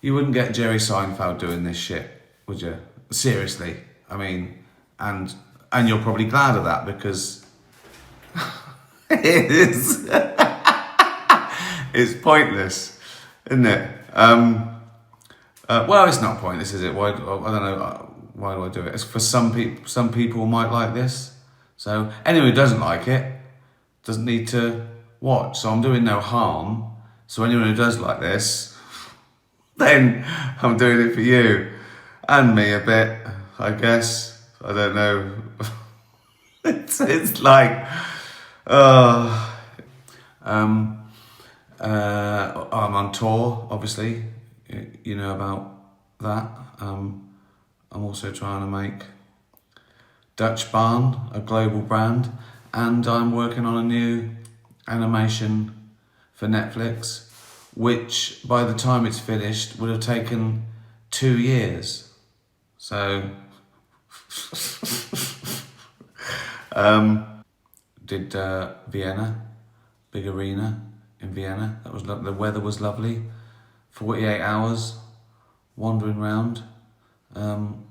You wouldn't get Jerry Seinfeld doing this shit, would you? Seriously. I mean, and you're probably glad of that because it is. It's pointless, isn't it? Well, it's not pointless, is it? Why? I don't know. Why do I do it? It's for some people. Some people might like this. So anyone who doesn't like it doesn't need to watch. So I'm doing no harm. So anyone who does like this, then I'm doing it for you and me a bit, I guess. I don't know. it's like, I'm on tour, obviously. You know about that. I'm also trying to make Dutch Barn a global brand, and I'm working on a new animation for Netflix, which by the time it's finished would have taken 2 years. So did Vienna, big arena in Vienna. That was the weather was lovely. 48 hours wandering around, and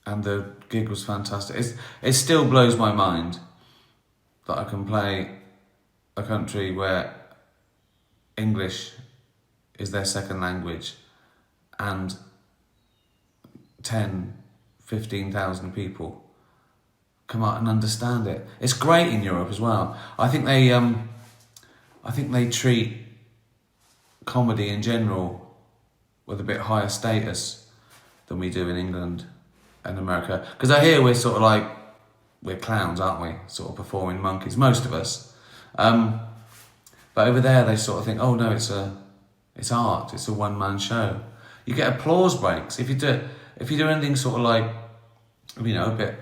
the gig was fantastic. It still blows my mind that I can play a country where English is their second language and 10, 15,000 people come out and understand it. It's great in Europe as well. I think they treat comedy in general with a bit higher status than we do in England and America. Because I hear we're sort of like, we're clowns, aren't we? Sort of performing monkeys, most of us. But over there they sort of think, oh no, it's art, it's a one-man show. You get applause breaks. If you do anything sort of like, you know, a bit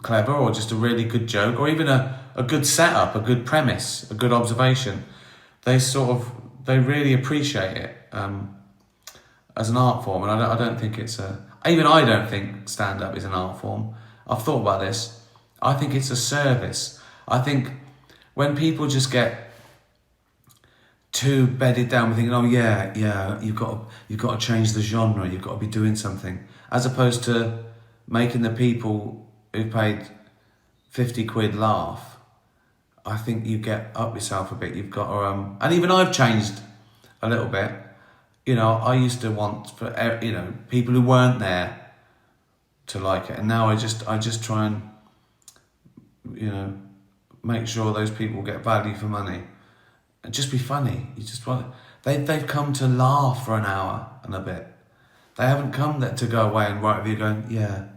clever or just a really good joke or even a good setup, a good premise, a good observation, they really appreciate it as an art form. And I don't think I don't think stand-up is an art form. I've thought about this. I think it's a service. I think when people just get too bedded down with thinking, oh yeah, you've got to change the genre, you've got to be doing something, as opposed to making the people who paid 50 quid laugh. I think you get up yourself a bit. You've got to, and even I've changed a little bit. You know, I used to want for people who weren't there to like it, and now I just try and make sure those people get value for money, and just be funny. You just want they've come to laugh for an hour and a bit. They haven't come there to go away and write review going, yeah,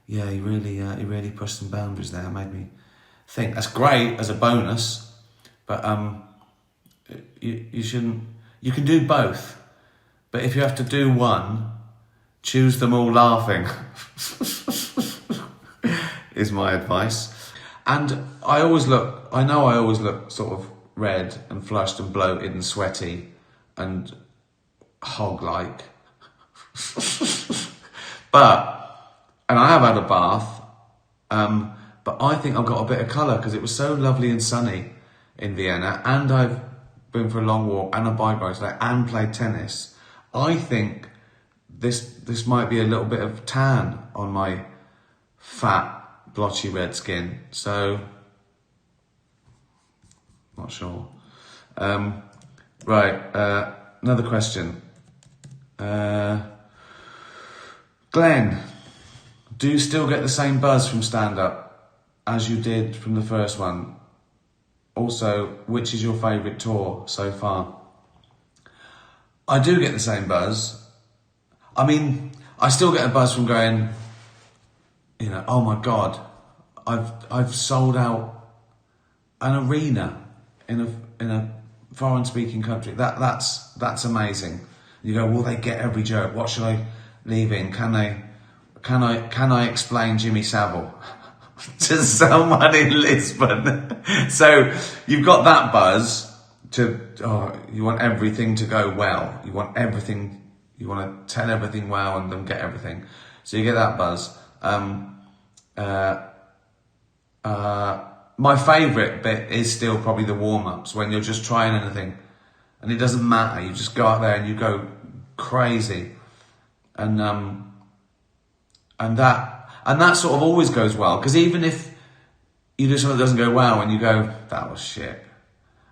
he really pushed some boundaries there, made me think. That's great as a bonus, but you shouldn't. You can do both, but if you have to do one, choose them all laughing. Is my advice. And I know I always look sort of red and flushed and bloated and sweaty and hog-like. And I have had a bath, but I think I've got a bit of colour because it was so lovely and sunny in Vienna, and I've been for a long walk and a bike ride today and played tennis. I think this might be a little bit of tan on my fat, blotchy red skin, so not sure. Right, another question. Glenn, do you still get the same buzz from stand-up as you did from the first one? Also, which is your favourite tour so far? I do get the same buzz. I mean, I still get a buzz from going, oh my God, I've sold out an arena in a foreign speaking country. That's amazing. You go, will they get every joke? What should I leave in? Can I explain Jimmy Savile to someone in Lisbon? So you've got that buzz you want everything to go well. You want to tell everything well and then get everything. So you get that buzz. My favourite bit is still probably the warm-ups, when you're just trying anything and it doesn't matter. You just go out there and you go crazy, and that sort of always goes well, because even if you do something that doesn't go well and you go, that was shit,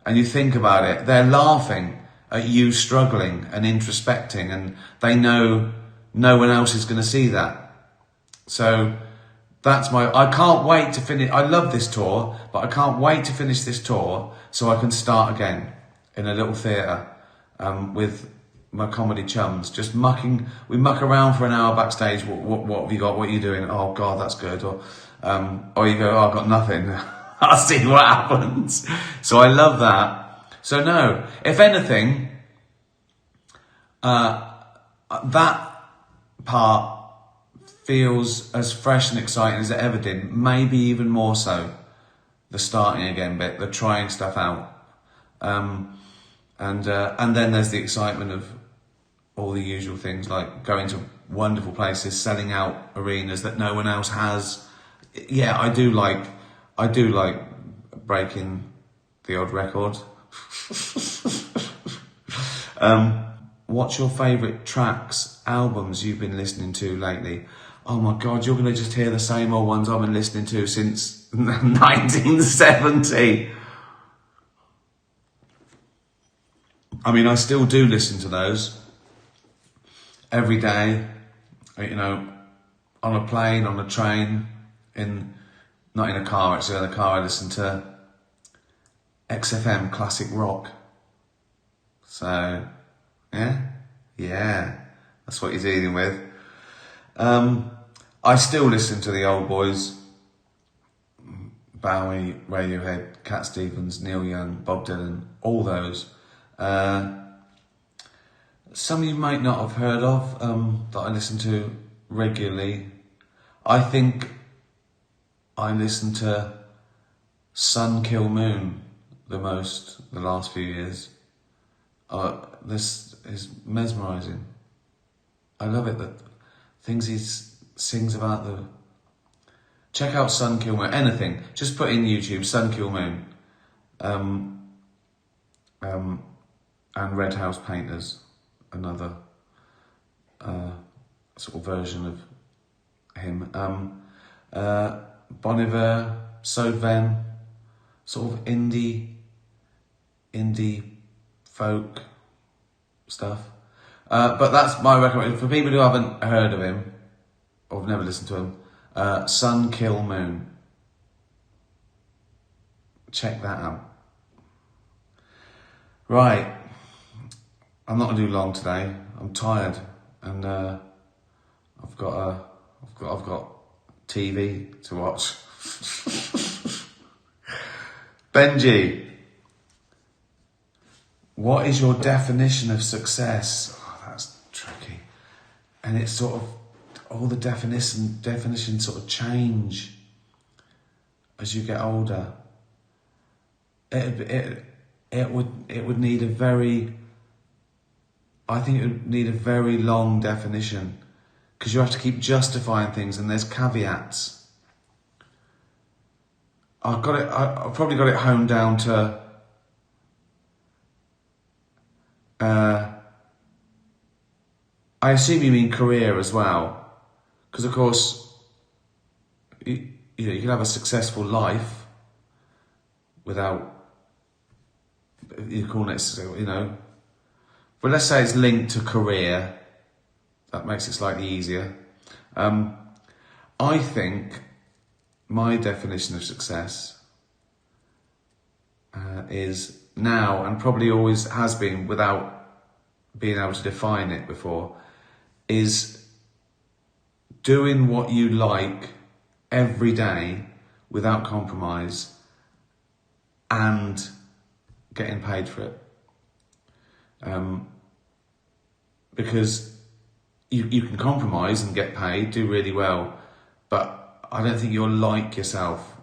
and you think about it, they're laughing at you struggling and introspecting, and they know no one else is going to see that. So that's I can't wait to finish. I love this tour, but I can't wait to finish this tour so I can start again in a little theatre with my comedy chums, just we muck around for an hour backstage. What have you got? What are you doing? Oh God, that's good. Or you go, oh, I've got nothing. I'll see what happens. So I love that. So no, if anything, that part feels as fresh and exciting as it ever did. Maybe even more so, the starting again bit, the trying stuff out. And then there's the excitement of all the usual things, like going to wonderful places, selling out arenas that no one else has. Yeah, I do like breaking the odd record. What's your favourite tracks, albums you've been listening to lately? Oh my God, you're going to just hear the same old ones I've been listening to since 1970. I mean, I still do listen to those every day, you know, on a plane, on a train, not in a car, actually. In a car I listen to XFM classic rock. So, yeah, that's what you're dealing with. I still listen to the old boys, Bowie, Radiohead, Cat Stevens, Neil Young, Bob Dylan, all those. Some you might not have heard of, that I listen to regularly. I think I listen to Sun Kill Moon the most the last few years. This is mesmerising. I love it, the things he sings about check out Sun Kill Moon, anything. Just put in YouTube, Sun Kill Moon. And Red House Painters, another sort of version of him. Bon Iver, Sodven, sort of indie folk stuff. But that's my recommendation for people who haven't heard of him or have never listened to him. Sun Kill Moon. Check that out. Right, I'm not gonna do long today. I'm tired, and I've got TV to watch. Benji, what is your definition of success? Oh, that's tricky, and it's sort of all the definitions sort of change as you get older. It would need I think it would need a very long definition, because you have to keep justifying things and there's caveats. I've probably got it honed down to I assume you mean career as well, because of course you can have a successful life without, you call it, but let's say it's linked to career. That makes it slightly easier. I think my definition of success is now, and probably always has been without being able to define it before, is doing what you like every day without compromise and getting paid for it. Because you can compromise and get paid, do really well, but I don't think you'll like yourself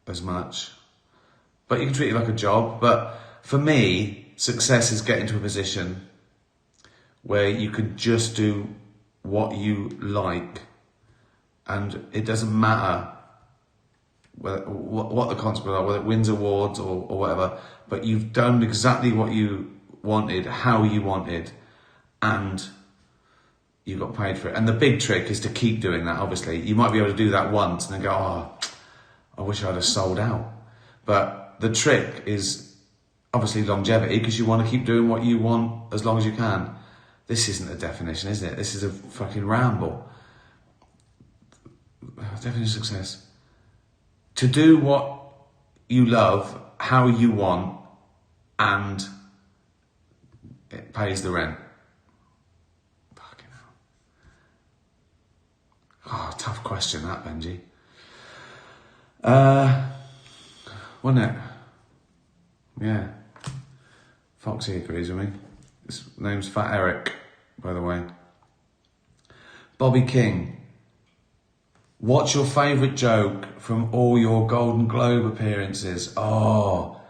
as much. But you can treat it like a job. But for me, success is getting to a position where you can just do what you like, and it doesn't matter what the consequences are, whether it wins awards or whatever, but you've done exactly what you wanted, how you wanted, and you got paid for it. And the big trick is to keep doing that, obviously. You might be able to do that once and then go, oh, I wish I'd have sold out. But the trick is obviously longevity, because you want to keep doing what you want as long as you can. This isn't a definition, is it? This is a fucking ramble. Definition of success. To do what you love, how you want, and it pays the rent. Fucking hell. Oh, tough question that, Benji. Wasn't it? Yeah. Foxy agrees with me. His name's Fat Eric, by the way. Bobby King. What's your favourite joke from all your Golden Globe appearances? Oh,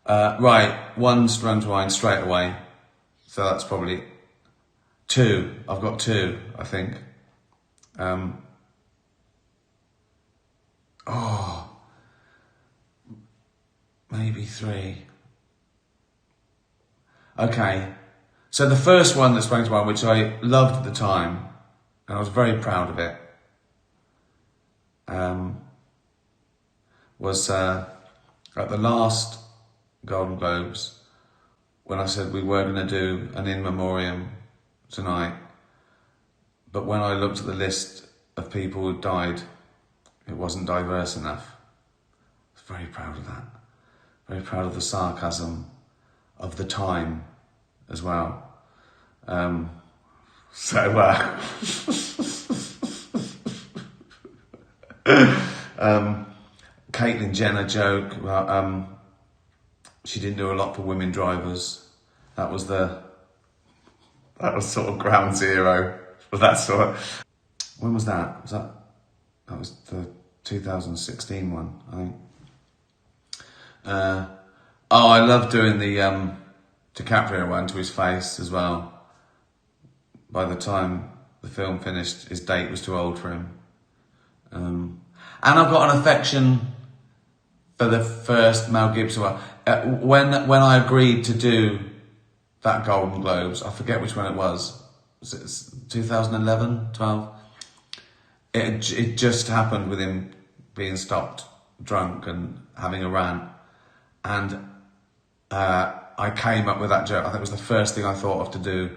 right. One sprung to mind straight away. So that's probably two. I've got two, I think. Maybe three. Okay. So the first one that sprang to mind, which I loved at the time, and I was very proud of it, was at the last Golden Globes, when I said we were going to do an in memoriam tonight, but when I looked at the list of people who died, it wasn't diverse enough. I was very proud of that. Very proud of the sarcasm of the time as well. Caitlyn Jenner joke about she didn't do a lot for women drivers. That was sort of ground zero for that sort. When was that? That was the 2016 one, I think. I love doing the DiCaprio one to his face as well. By the time the film finished, his date was too old for him. And I've got an affection for the first Mel Gibson one. When I agreed to do that Golden Globes, I forget which one it was. Was it 2011, 12? It just happened with him being stopped drunk and having a rant. And I came up with that joke. I think it was the first thing I thought of to do.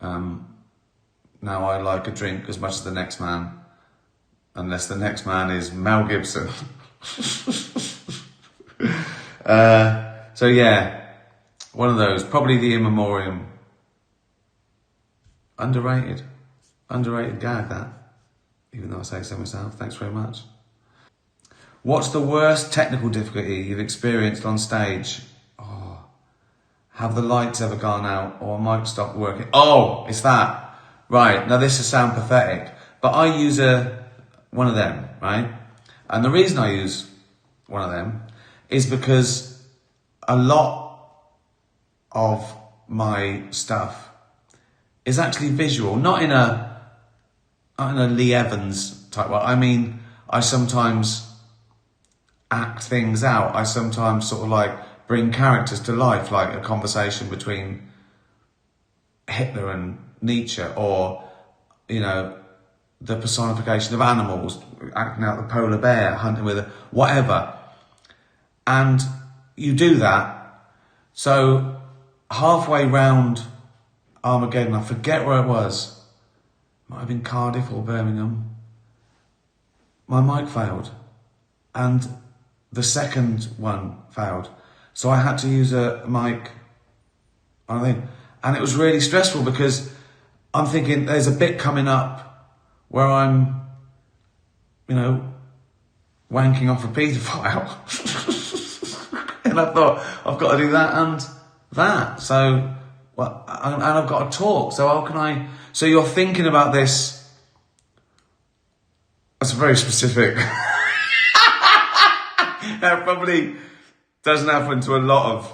Now I like a drink as much as the next man, unless the next man is Mel Gibson. So yeah, one of those. Probably the in memoriam. Underrated gag, that. Even though I say so myself. Thanks very much. What's the worst technical difficulty you've experienced on stage? Oh, have the lights ever gone out or a mic stopped working? Oh, it's that. Right, now this will sound pathetic, but I use one of them, right? And the reason I use one of them is because a lot of my stuff is actually visual, not in a Lee Evans type way. I mean, I sometimes act things out. I sometimes sort of like bring characters to life, like a conversation between Hitler and Nietzsche, or, you know, the personification of animals, acting out the polar bear, hunting with whatever. And you do that. So halfway round Armageddon, I forget where it was. Might have been Cardiff or Birmingham. My mic failed. And the second one failed. So I had to use a mic on a thing. And it was really stressful because I'm thinking there's a bit coming up where I'm, you know, wanking off a paedophile. And I thought, I've got to do that and that. So, well, and I've got to talk. So how can I... So you're thinking about this... That's very specific. That probably doesn't happen to a lot of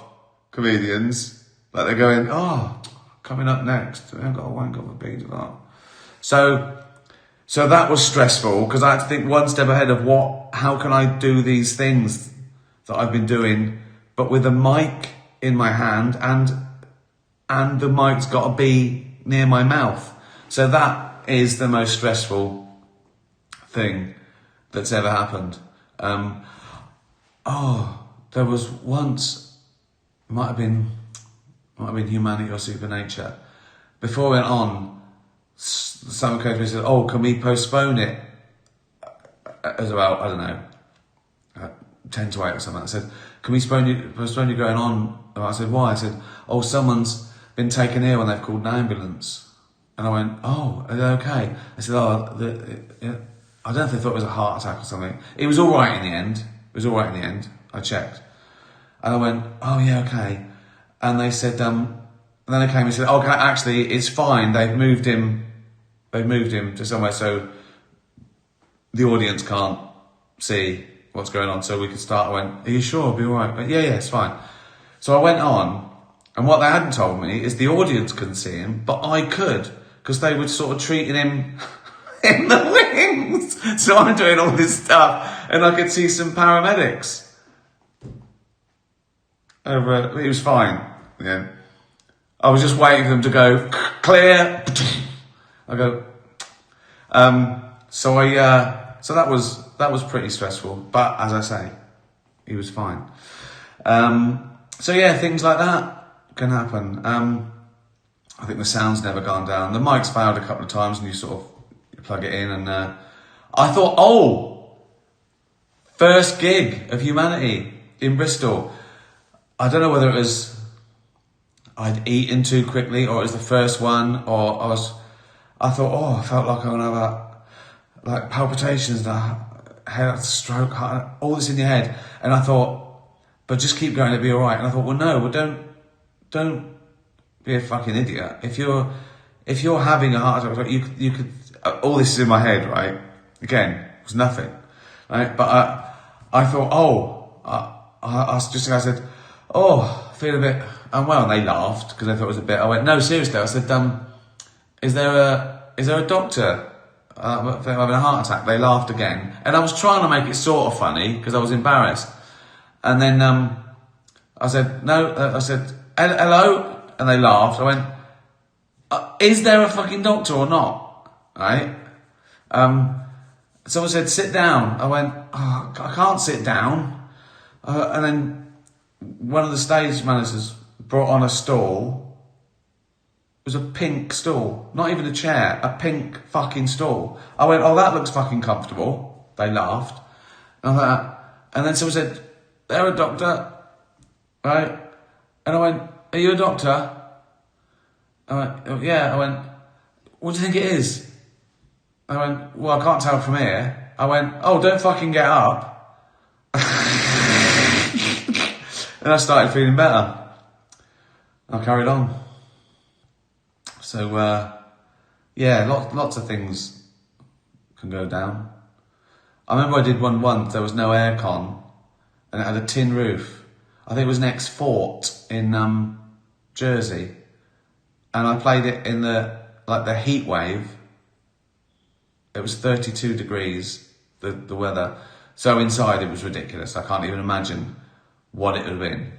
comedians. Like they're going, oh, coming up next, I've got to wank off a paedophile. So that was stressful because I had to think one step ahead of how can I do these things that I've been doing, but with a mic in my hand, and the mic's got to be near my mouth. So that is the most stressful thing that's ever happened. There was once, might have been Humanity or Supernature. Before I went on, someone came to me and said, "Oh, can we postpone it?" It was about, I don't know, 10 to 8 or something. I said, "Can we postpone you going on?" And I said, "Why?" I said, "Oh, someone's been taken ill and they've called an ambulance." And I went, "Oh, are they okay?" I said, I don't know if they thought it was a heart attack or something. It was all right in the end. I checked. And I went, "Oh, yeah, okay." And they said, and then they came and said, "Okay, actually, it's fine. They've moved him to somewhere so the audience can't see what's going on, so we could start." I went, "Are you sure it'll be all right?" But yeah, it's fine. So I went on, and what they hadn't told me is the audience couldn't see him, but I could, because they were sort of treating him in the wings. So I'm doing all this stuff, and I could see some paramedics. It was fine. Yeah, I was just waiting for them to go clear. I go. So that was pretty stressful. But as I say, he was fine. So yeah, things like that can happen. I think the sound's never gone down. The mic's failed a couple of times, and you sort of plug it in, and I thought, first gig of Humanity in Bristol. I don't know whether it was I'd eaten too quickly, or it was the first one, or I thought, I felt like I'm gonna have palpitations, head stroke, heart, all this in your head, and I thought, but just keep going, it'll be all right. And I thought, don't be a fucking idiot. If you're having a heart attack, you could. All this is in my head, right? Again, it was nothing, right? But I thought, I said, I feel a bit unwell, and they laughed because they thought it was a bit. I went, no, seriously. I said, is there a doctor? I'm having a heart attack. They laughed again, and I was trying to make it sort of funny because I was embarrassed. And then I said, no. I said, hello, and they laughed. I went, is there a fucking doctor or not? Right? Someone said, sit down. I went, I can't sit down. And then one of the stage managers brought on a stool. It was a pink stool, not even a chair, a pink fucking stool. I went, that looks fucking comfortable. They laughed. And then someone said, they're a doctor, right? And I went, are you a doctor? I went, oh, yeah. I went, what do you think it is? I went, well, I can't tell from here. I went, don't fucking get up. And I started feeling better. I carried on. So, lots of things can go down. I remember I did one once, there was no aircon, and it had a tin roof. I think it was next Fort in Jersey. And I played it in the heat wave. It was 32 degrees, the weather. So inside it was ridiculous. I can't even imagine what it would have been.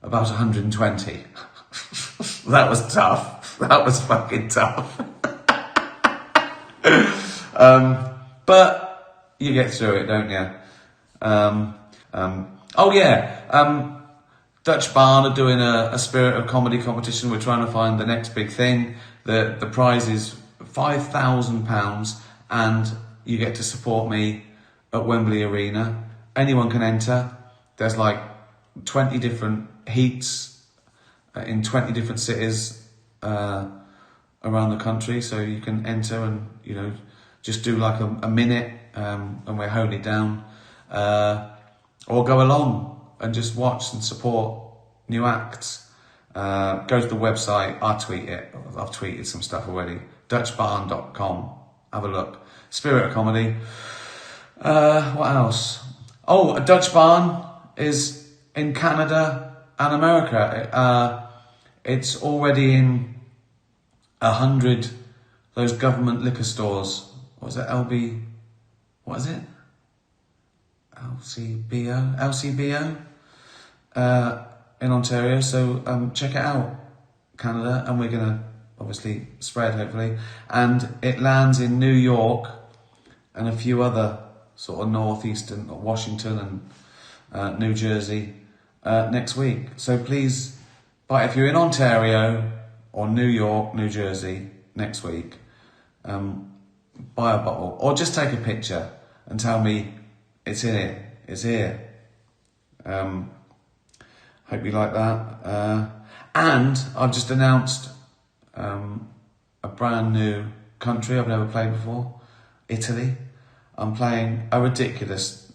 About 120. That was tough. That was fucking tough. But you get through it, don't you? Dutch Barn are doing a Spirit of Comedy competition. We're trying to find the next big thing. The prize is £5,000, and you get to support me at Wembley Arena. Anyone can enter. There's 20 different heats in 20 different cities around the country, so you can enter and just do a minute, and we're holding it down, or go along and just watch and support new acts. Go to the website. I've tweeted some stuff already. DutchBarn.com. Have a look. Spirit of Comedy. What else? A Dutch Barn is in Canada and America. It's already in 100 those government liquor stores. What is it? What is it? LCBO in Ontario. So check it out, Canada, and we're gonna obviously spread, hopefully. And it lands in New York and a few other sort of northeastern, Washington and New Jersey next week. So please, if you're in Ontario or New York, New Jersey next week, buy a bottle or just take a picture and tell me it's here. Hope you like that. And I've just announced a brand new country I've never played before, Italy. I'm playing a ridiculous,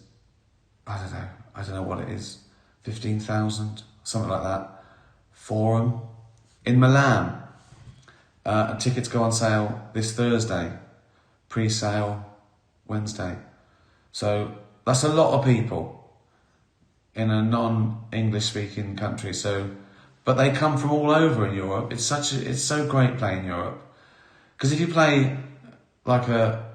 I don't know what it is, 15,000, something like that, forum in Milan. And tickets go on sale this Thursday, pre-sale Wednesday. So that's a lot of people in a non-English speaking country. But they come from all over in Europe. It's so great playing Europe. Because if you play like a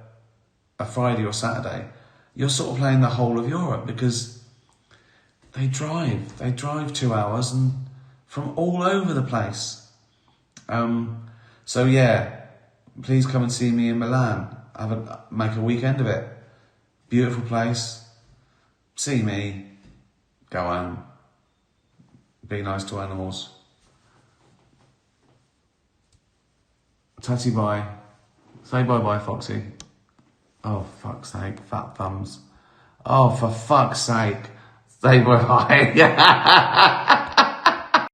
Friday or Saturday, you're sort of playing the whole of Europe because they drive 2 hours and from all over the place. So yeah, please come and see me in Milan. Make a weekend of it. Beautiful place. See me. Go home. Be nice to animals. Tatty bye. Say bye-bye, Foxy. Oh, fuck's sake. Fat thumbs. Oh, for fuck's sake. Say bye-bye.